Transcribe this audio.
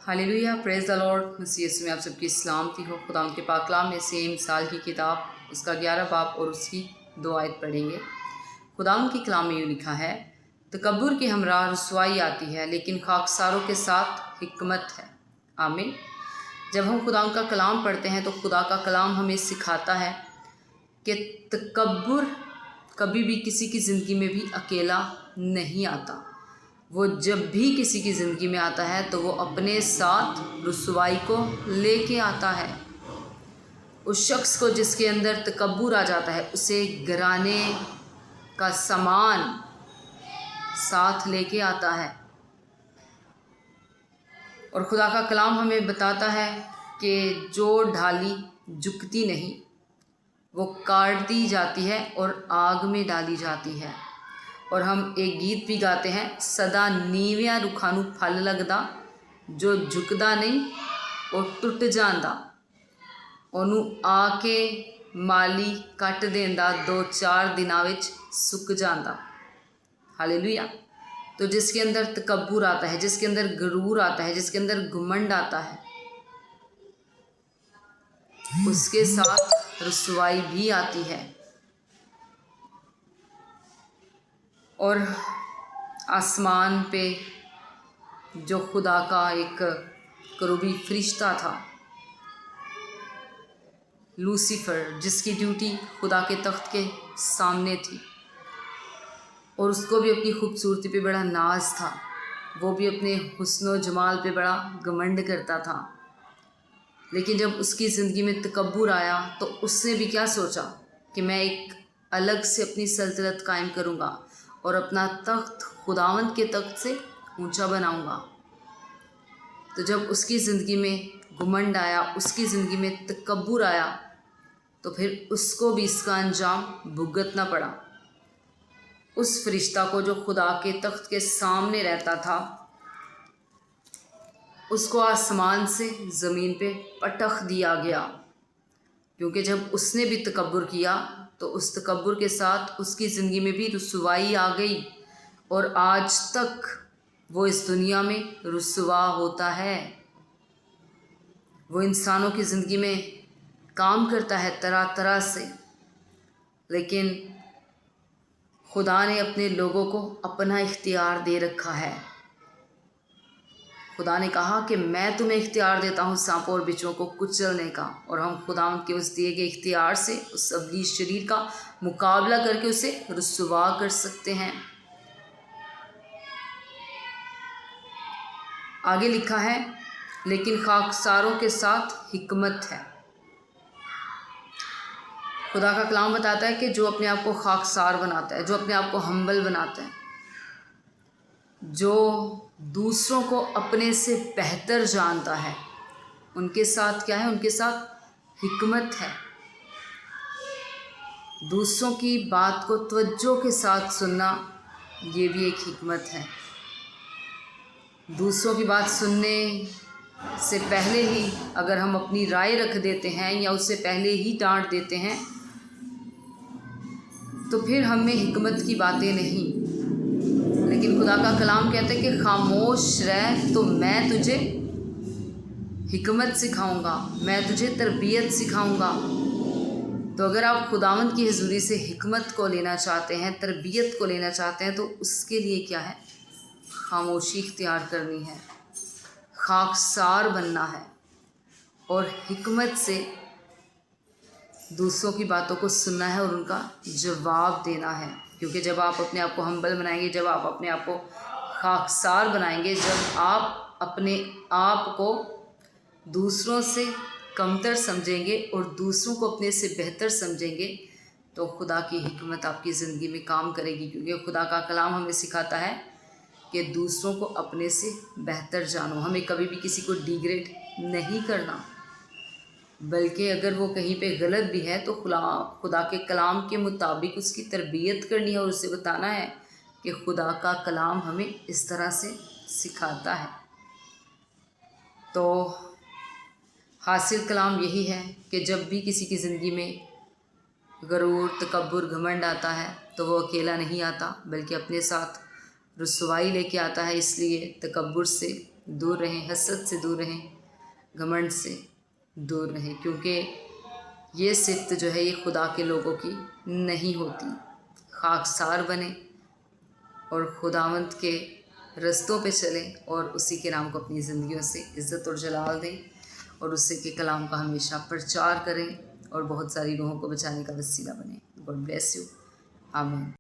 Hallelujah, praise the lord. मसीह यीशु में आप सबकी सलामती हो। खुदा के पाक कलाम में से मिसाल की किताब उसका 11 बाब और उसकी 2 आयत पढ़ेंगे। खुदा की कलाम में यूँ लिखा है, तकब्बुर की हमरा रुसवाई आती है, लेकिन खाकसारों के साथ हिकमत है। आमीन। जब हम खुदा का कलाम पढ़ते हैं तो खुदा का कलाम हमें सिखाता है कि तकब्बुर कभी भी किसी की ज़िंदगी में भी अकेला नहीं आता। वो जब भी किसी की ज़िंदगी में आता है तो वो अपने साथ रुसवाई को लेके आता है। उस शख्स को जिसके अंदर तकब्बुर आ जाता है, उसे गिराने का सामान साथ लेके आता है। और खुदा का कलाम हमें बताता है कि जो ढाली झुकती नहीं, वो काट दी जाती है और आग में डाली जाती है। और हम एक गीत भी गाते हैं, सदा नीविया रुखानू फल लगदा, जो झुकदा नहीं और टुट जांदा, ओनू आके माली कट देंदा, 2-4 दिनां विच सुक जांदा। हालेलुया। तो जिसके अंदर तकब्बुर आता है, जिसके अंदर गरूर आता है, जिसके अंदर घमंड आता है, उसके साथ रुसवाई भी आती है। और आसमान पे जो खुदा का एक करूबी फरिश्ता था, लूसीफर, जिसकी ड्यूटी खुदा के तख्त के सामने थी, और उसको भी अपनी खूबसूरती पे बड़ा नाज था, वो भी अपने हुस्न जमाल पे बड़ा घमंड करता था। लेकिन जब उसकी ज़िंदगी में तकब्बुर आया तो उसने भी क्या सोचा कि मैं एक अलग से अपनी सल्तनत कायम करूँगा और अपना तख्त खुदावंद के तख्त से ऊंचा बनाऊँगा। तो जब उसकी ज़िंदगी में घमंड आया, उसकी ज़िंदगी में तकब्बुर आया, तो फिर उसको भी इसका अंजाम भुगतना पड़ा। उस फरिश्ता को जो खुदा के तख्त के सामने रहता था, उसको आसमान से ज़मीन पे पटख दिया गया, क्योंकि जब उसने भी तकब्बुर किया तो उस तकब्बुर के साथ उसकी ज़िंदगी में भी रुसवाई आ गई, और आज तक वो इस दुनिया में रुसवा होता है। वो इंसानों की ज़िंदगी में काम करता है तरह तरह से, लेकिन खुदा ने अपने लोगों को अपना इख्तियार दे रखा है। खुदा ने कहा कि मैं तुम्हें इख्तियार देता हूँ सांपों और बिच्छुओं को कुचलने का, और हम खुदा के उस दिए गए इख्तियार से उस अबली शरीर का मुकाबला करके उसे रुसवा कर सकते हैं। आगे लिखा है, लेकिन खाकसारों के साथ हिकमत है। खुदा का कलाम बताता है कि जो अपने आप को खाकसार बनाता है, जो अपने आप को हम्बल बनाता है, जो दूसरों को अपने से बेहतर जानता है, उनके साथ क्या है? उनके साथ हिकमत है। दूसरों की बात को तवज्जो के साथ सुनना, ये भी एक हिकमत है। दूसरों की बात सुनने से पहले ही अगर हम अपनी राय रख देते हैं या उससे पहले ही डांट देते हैं, तो फिर हमें हिकमत की बातें नहीं। लेकिन खुदा का कलाम कहता है कि खामोश रह तो मैं तुझे हिकमत सिखाऊंगा, मैं तुझे तरबियत सिखाऊंगा। तो अगर आप खुदावंद की हुजूरी से हिकमत को लेना चाहते हैं, तरबियत को लेना चाहते हैं, तो उसके लिए क्या है? खामोशी इख्तियार करनी है, खाकसार बनना है, और हिकमत से दूसरों की बातों को सुनना है और उनका जवाब देना है। क्योंकि जब आप अपने आप को हम्बल बनाएंगे, जब आप अपने आप को खाकसार बनाएंगे, जब आप अपने आप को दूसरों से कमतर समझेंगे और दूसरों को अपने से बेहतर समझेंगे, तो खुदा की हिकमत आपकी ज़िंदगी में काम करेगी। क्योंकि खुदा का कलाम हमें सिखाता है कि दूसरों को अपने से बेहतर जानो। हमें कभी भी किसी को डिग्रेड नहीं करना, बल्कि अगर वो कहीं पे गलत भी है तो खुदा के कलाम के मुताबिक उसकी तरबियत करनी है और उसे बताना है कि खुदा का कलाम हमें इस तरह से सिखाता है। तो हासिल कलाम यही है कि जब भी किसी की ज़िंदगी में गरूर, तकब्बुर, घमंड आता है तो वो अकेला नहीं आता, बल्कि अपने साथ रुसवाई लेके आता है। इसलिए तकब्बुर से دور رہیں، حسد سے دور رہیں، گھمنڈ سے دور رہیں، کیونکہ یہ صفت جو ہے یہ خدا کے لوگوں کی نہیں ہوتی۔ خاکسار بنیں اور خداوند کے رستوں پہ چلیں اور اسی کے نام کو اپنی زندگیوں سے عزت اور جلال دیں، اور اسی کے کلام کا ہمیشہ پرچار کریں اور بہت ساری روحوں کو بچانے کا وسیلہ بنیں۔ گاڈ بلیس یو، آمین۔